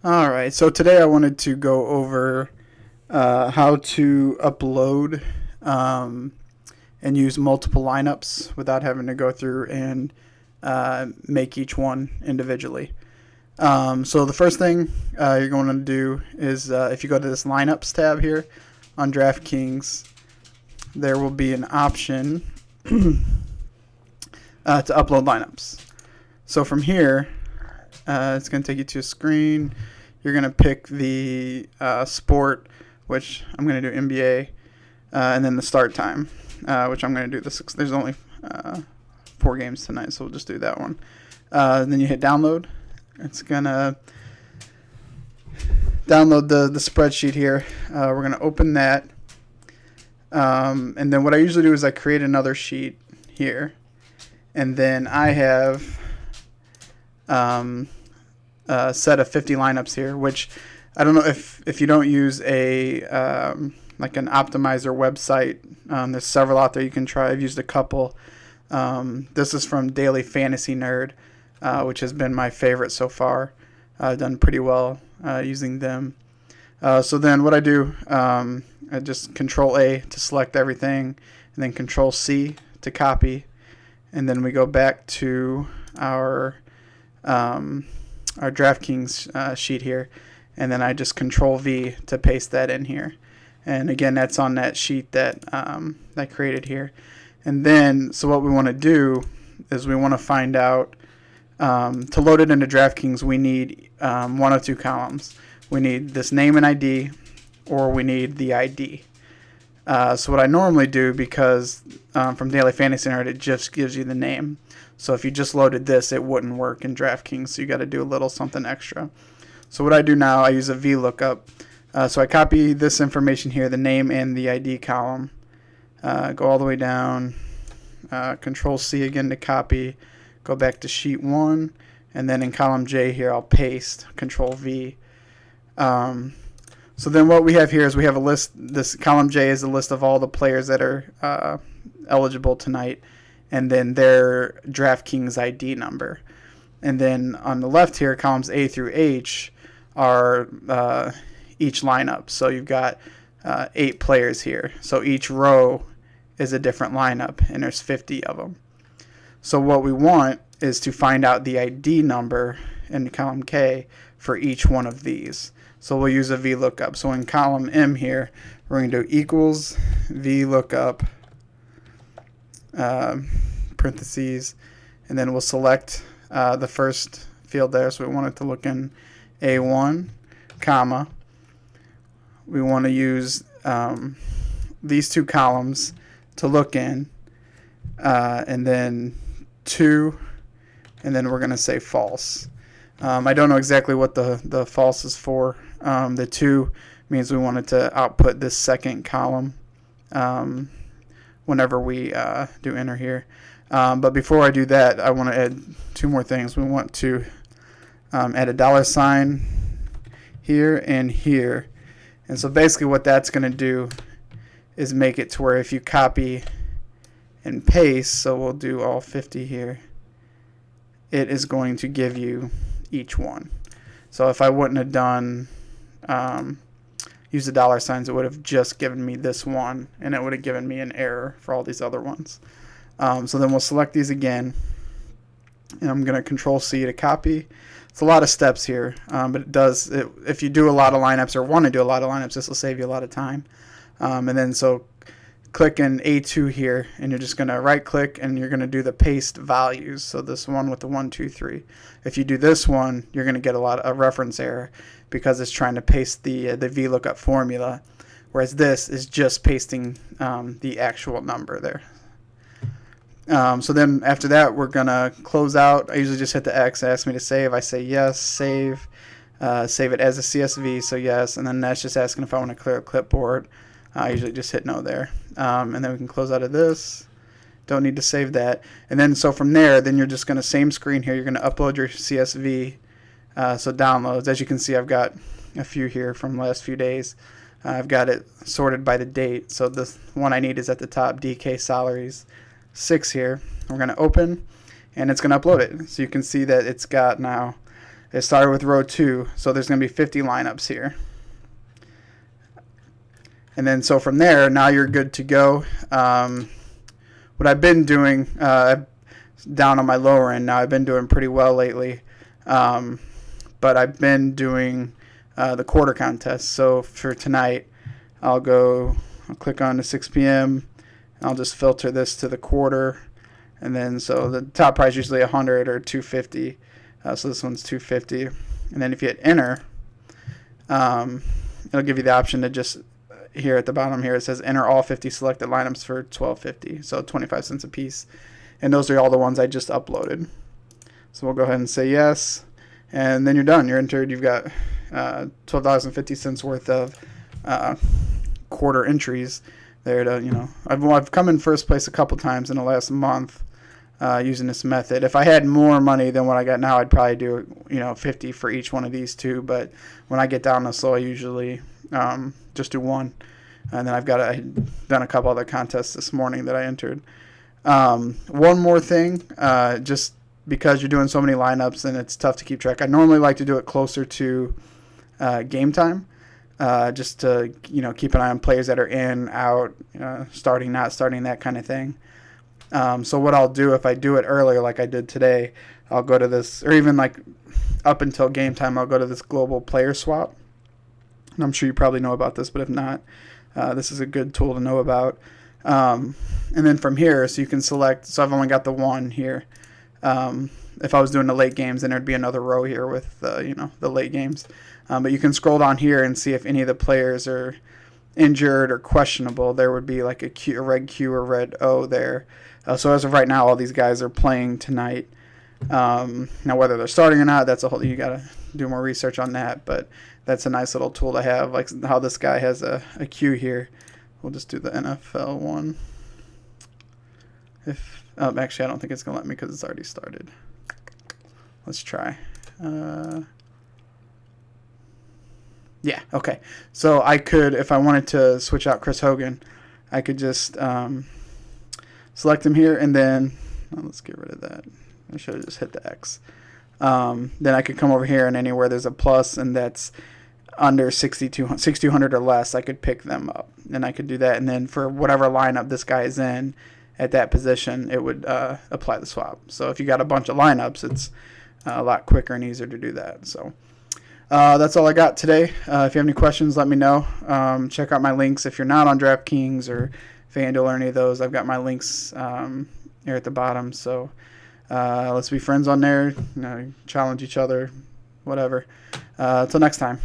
Alright, so today I wanted to go over how to upload um, and use multiple lineups without having to go through and make each one individually. So the first thing you're going to do is if you go to this lineups tab here on DraftKings, there will be an option to upload lineups. So from here, it's going to take you to a screen. You're going to pick the sport, which I'm going to do NBA, and then the start time, which I'm going to do there's only 4 games tonight, so we'll just do that one. Then you hit download. It's going to download the spreadsheet here. We're going to open that. And then what I usually do is I create another sheet here. And then I have set of 50 lineups here, which I don't know if you don't use a like an optimizer website. There's several out there you can try. I've used a couple. This is from Daily Fantasy Nerd, which has been my favorite so far. I've done pretty well using them. So then what I do, I just Control A to select everything, and then Control C to copy, and then we go back to our DraftKings sheet here, and then I just Control V to paste that in here. And again, that's on that sheet that I created here. And then, so what we want to do is we want to find out, to load it into DraftKings, we need one of two columns. We need this name and ID, or we need the ID. So what I normally do, because from Daily Fantasy Nerd, it just gives you the name. So if you just loaded this, it wouldn't work in DraftKings. So you got to do a little something extra. So what I do now, I use a VLookup. So I copy this information here, the name and the ID column. Go all the way down. Control C again to copy. Go back to sheet 1. And then in column J here, I'll paste. Control V. So then what we have here is we have a list. This column J is a list of all the players that are eligible tonight, and then their DraftKings ID number. And then on the left here, columns A through H are each lineup. So you've got 8 players here. So each row is a different lineup, and there's 50 of them. So what we want is to find out the ID number in column K for each one of these. So we'll use a VLookup. So in column M here, we're going to do equals VLookup parentheses, and then we'll select the first field there. So we want it to look in A1, comma. We want to use these 2 columns to look in, and then 2, and then we're going to say false. I don't know exactly what the false is for. The 2 means we wanted to output this second column whenever we do enter here. But before I do that, I want to add 2 more things. We want to add a $sign here and here. And so basically what that's going to do is make it to where if you copy and paste, so we'll do all 50 here, it is going to give you each one. So if I wouldn't have done use the $signs, it would have just given me this one, and it would have given me an error for all these other ones. So then we'll select these again, and I'm going to Control C to copy. It's a lot of steps here, but if you do a lot of lineups or want to do a lot of lineups, this will save you a lot of time. And then so click in A2 here, and you're just going to right click, and you're going to do the paste values. So this one with the 1, 2, 3. If you do this one, you're going to get a reference error because it's trying to paste the VLookup formula, whereas this is just pasting the actual number there. So then after that, we're going to close out. I usually just hit the X. It asks me to save. I say yes, save. Save it as a CSV, so yes. And then that's just asking if I want to clear a clipboard. I usually just hit no there. And then we can close out of this. Don't need to save that. And then so from there, then you're just going to, same screen here, you're going to upload your CSV. So downloads. As you can see, I've got a few here from the last few days. I've got it sorted by the date. So the one I need is at the top, DK Salaries 6 here. We're going to open, and it's going to upload it. So you can see that it's got now It started with row 2, so there's going to be 50 lineups here. And then so from there, now you're good to go. What I've been doing, down on my lower end now, I've been doing pretty well lately. But I've been doing the quarter contest. So for tonight, I'll click on the 6 p.m. I'll just filter this to the quarter. And then so the top price is usually 100 or 250. So this one's 250. And then if you hit enter, it'll give you the option to just, here at the bottom here, it says enter all 50 selected lineups for $12.50. So 25 cents a piece. And those are all the ones I just uploaded. So we'll go ahead and say yes. And then you're done. You're entered. You've got $12.50 worth of quarter entries there to, I've come in first place a couple times in the last month using this method. If I had more money than what I got now, I'd probably do 50 for each one of these two. But when I get down this low, I usually just do one. And then I've done a couple other contests this morning that I entered. One more thing, just because you're doing so many lineups and it's tough to keep track. I normally like to do it closer to game time, just to keep an eye on players that are in, out, starting, not starting, that kind of thing. So what I'll do, if I do it earlier like I did today, I'll go to this, or even like up until game time, I'll go to this global player swap. And I'm sure you probably know about this, but if not, this is a good tool to know about. And then from here, so you can select, so I've only got the one here. If I was doing the late games, then there'd be another row here with, the late games. But you can scroll down here and see if any of the players are injured or questionable. There would be like a red Q or red O there. So as of right now, all these guys are playing tonight. Now, whether they're starting or not, that's you got to do more research on that. But that's a nice little tool to have, like how this guy has a Q here. We'll just do the NFL one. Actually, I don't think it's going to let me because it's already started. Let's try. Yeah, okay. So I could, if I wanted to switch out Chris Hogan, I could just select him here, and then, let's get rid of that. I should have just hit the X. Then I could come over here, and anywhere there's a plus, and that's under 6,200 or less, I could pick them up. And I could do that, and then for whatever lineup this guy is in at that position, it would apply the swap. So if you got a bunch of lineups, it's a lot quicker and easier to do that. So that's all I got today. If you have any questions, let me know. Check out my links. If you're not on DraftKings or FanDuel or any of those, I've got my links here at the bottom. So let's be friends on there, challenge each other, whatever. Until next time.